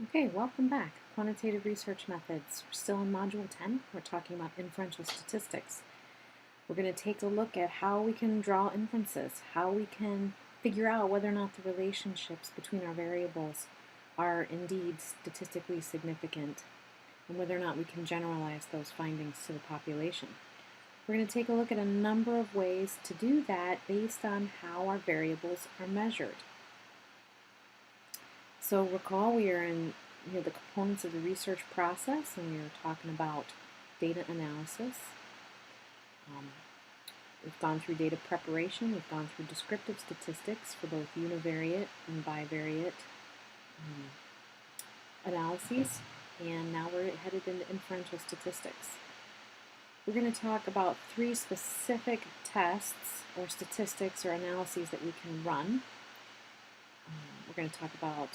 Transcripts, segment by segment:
Okay, welcome back. Quantitative research methods. We're still in Module 10. We're talking about inferential statistics. We're going to take a look at how we can draw inferences, how we can figure out whether or not the relationships between our variables are indeed statistically significant, and whether or not we can generalize those findings to the population. We're going to take a look at a number of ways to do that based on how our variables are measured. So recall we are in the components of the research process, and we are talking about data analysis. We've gone through data preparation, we've gone through descriptive statistics for both univariate and bivariate analyses, and now we're headed into inferential statistics. We're going to talk about three specific tests or statistics or analyses that we can run. We're going to talk about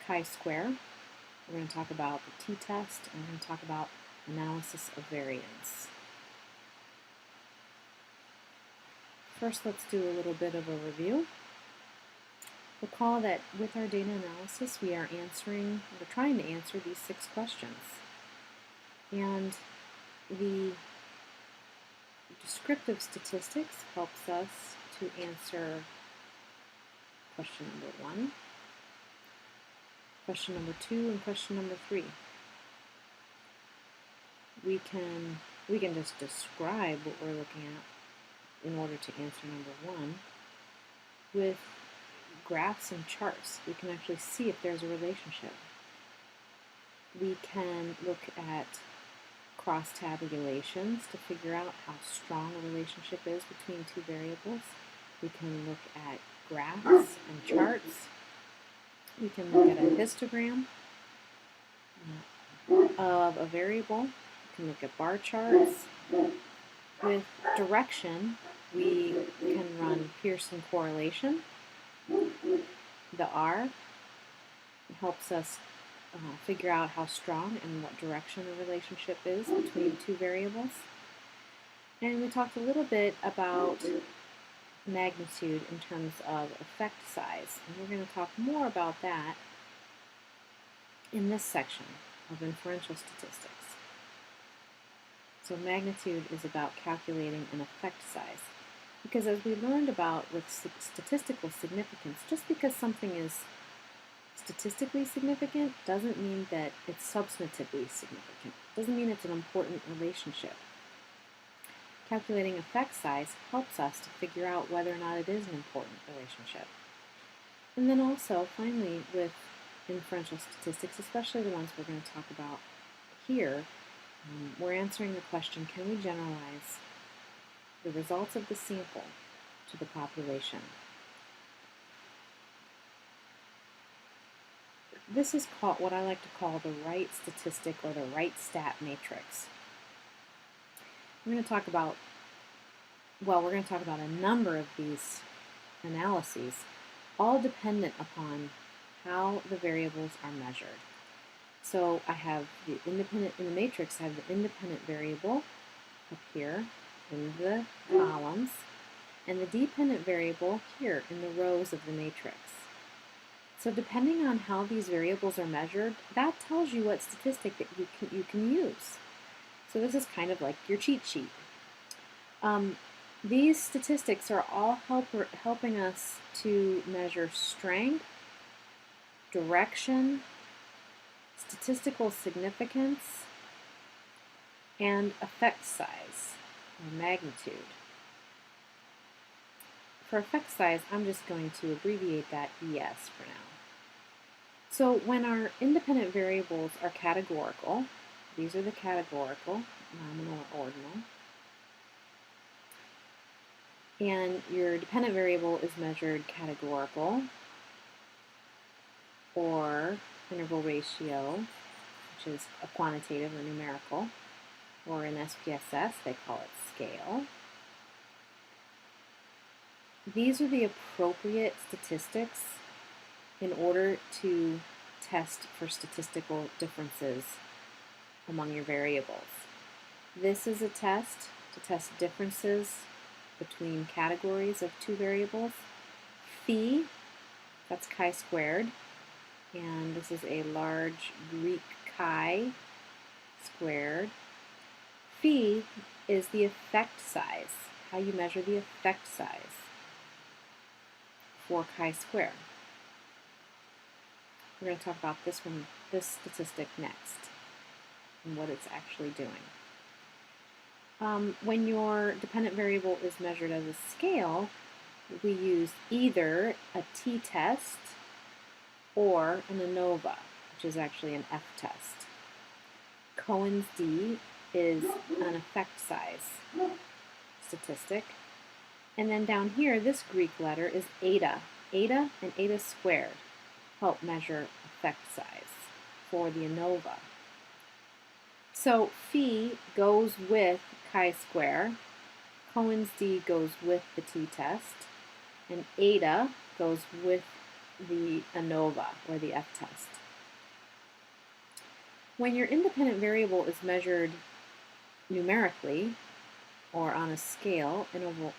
chi-square, we're going to talk about the t-test, and we're going to talk about analysis of variance. First, let's do a little bit of a review. Recall that with our data analysis, we're trying to answer these 6 questions. And the descriptive statistics helps us to answer question number 1, question number 2, and question number 3. We can just describe what we're looking at in order to answer number 1 with graphs and charts. We can actually see if there's a relationship. We can look at cross-tabulations to figure out how strong a relationship is between two variables. We can look at graphs and charts. We can look at a histogram of a variable. We can look at bar charts. With direction, we can run Pearson correlation. The R helps us figure out how strong and what direction a relationship is between two variables. And we talked a little bit about magnitude in terms of effect size. And we're going to talk more about that in this section of inferential statistics. So magnitude is about calculating an effect size. Because as we learned about with statistical significance, just because something is statistically significant doesn't mean that it's substantively significant. Doesn't mean it's an important relationship. Calculating effect size helps us to figure out whether or not it is an important relationship. And then also, finally, with inferential statistics, especially the ones we're going to talk about here, we're answering the question, can we generalize the results of the sample to the population? This is called what I like to call the right statistic or the right stat matrix. We're going to talk about a number of these analyses, all dependent upon how the variables are measured. So I have the independent, in the matrix, I have the independent variable up here in the columns, and the dependent variable here in the rows of the matrix. So depending on how these variables are measured, that tells you what statistic that you can use. So this is kind of like your cheat sheet. These statistics are all helping us to measure strength, direction, statistical significance, and effect size, or magnitude. For effect size, I'm just going to abbreviate that ES for now. So when our independent variables are categorical, these are the categorical, nominal or ordinal, and your dependent variable is measured categorical or interval ratio, which is a quantitative or numerical, or in SPSS they call it scale. These are the appropriate statistics in order to test for statistical differences among your variables. This is a test to test differences between categories of two variables. Phi, that's chi-squared, and this is a large Greek chi squared. Phi is the effect size, how you measure the effect size for chi-square. We're going to talk about this statistic next, and what it's actually doing. When your dependent variable is measured as a scale, we use either a t-test or an ANOVA, which is actually an f-test. Cohen's d is an effect size statistic. And then down here, this Greek letter is eta. Eta and eta squared help measure effect size for the ANOVA. So phi goes with chi-square, Cohen's d goes with the t-test, and eta goes with the ANOVA, or the f-test. When your independent variable is measured numerically, or on a scale, interval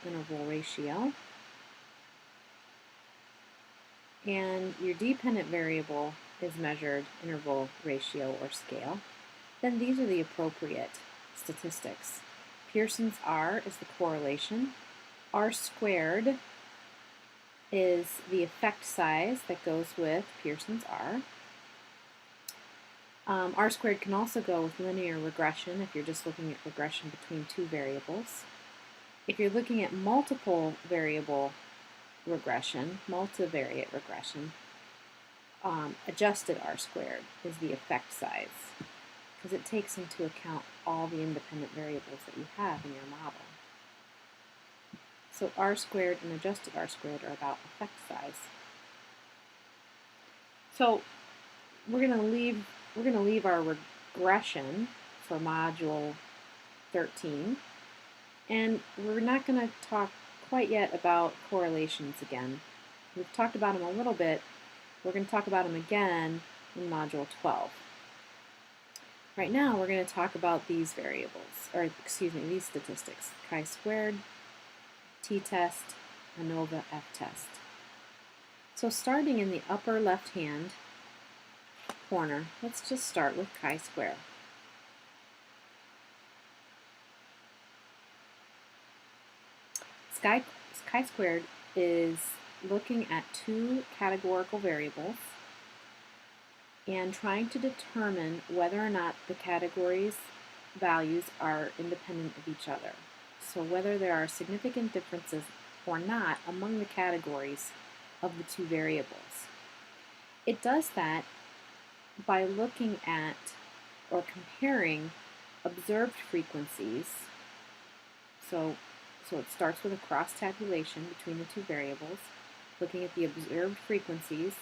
ratio, and your dependent variable is measured interval ratio or scale, then these are the appropriate statistics. Pearson's R is the correlation. R squared is the effect size that goes with Pearson's R. R squared can also go with linear regression if you're just looking at regression between two variables. If you're looking at multiple variable regression, multivariate regression, adjusted R squared is the effect size, because it takes into account all the independent variables that you have in your model. So R squared and adjusted R squared are about effect size. So we're going to leave our regression for module 13, and we're not going to talk quite yet about correlations again. We've talked about them a little bit. We're going to talk about them again in module 12. Right now we're going to talk about these variables, or excuse me, these statistics: chi-squared, t-test, ANOVA, f-test. So starting in the upper left-hand corner, let's just start with chi-square. Chi-squared is looking at two categorical variables and trying to determine whether or not the categories' values are independent of each other. So whether there are significant differences or not among the categories of the two variables. It does that by looking at or comparing observed frequencies. So it starts with a cross tabulation between the two variables, looking at the observed frequencies,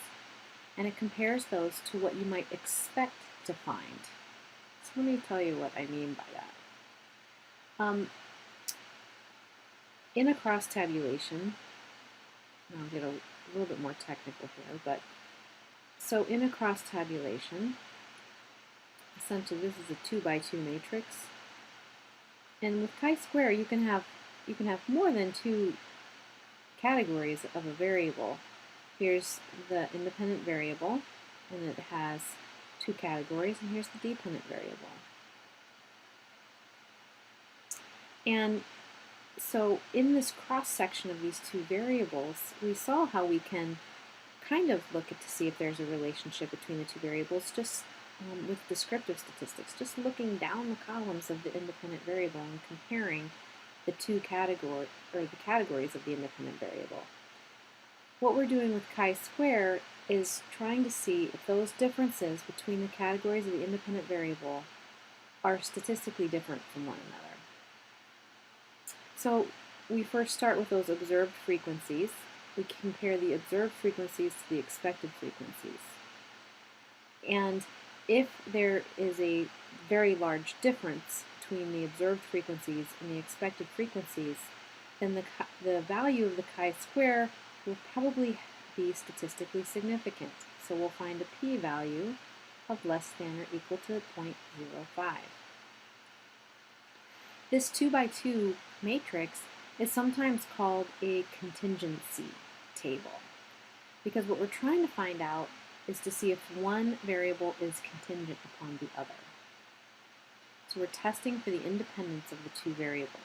and it compares those to what you might expect to find. So let me tell you what I mean by that. In a cross tabulation, I'll get a little bit more technical here, but so in a cross tabulation, essentially this is a 2x2 matrix, and with chi-square you can have more than two categories of a variable. Here's the independent variable, and it has two categories, and here's the dependent variable. And so in this cross-section of these two variables, we saw how we can kind of look to see if there's a relationship between the two variables just with descriptive statistics, just looking down the columns of the independent variable and comparing the two categories of the independent variable. What we're doing with chi-square is trying to see if those differences between the categories of the independent variable are statistically different from one another. So we first start with those observed frequencies. We compare the observed frequencies to the expected frequencies. And if there is a very large difference between the observed frequencies and the expected frequencies, then the value of the chi-square will probably be statistically significant. So we'll find a p-value of less than or equal to 0.05. This 2x2 matrix is sometimes called a contingency table, because what we're trying to find out is to see if one variable is contingent upon the other. So we're testing for the independence of the two variables.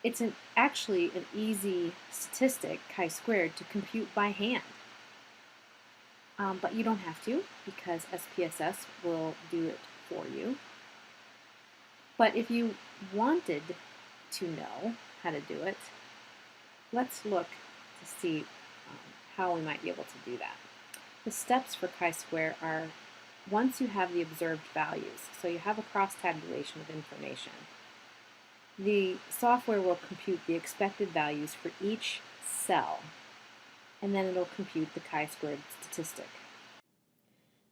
It's actually an easy statistic, chi-squared, to compute by hand. But you don't have to, because SPSS will do it for you. But if you wanted to know how to do it, let's look to see how we might be able to do that. The steps for chi-square are, once you have the observed values, so you have a cross-tabulation of information, the software will compute the expected values for each cell, and then it'll compute the chi-squared statistic.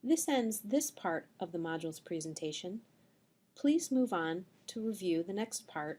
This ends this part of the module's presentation. Please move on to review the next part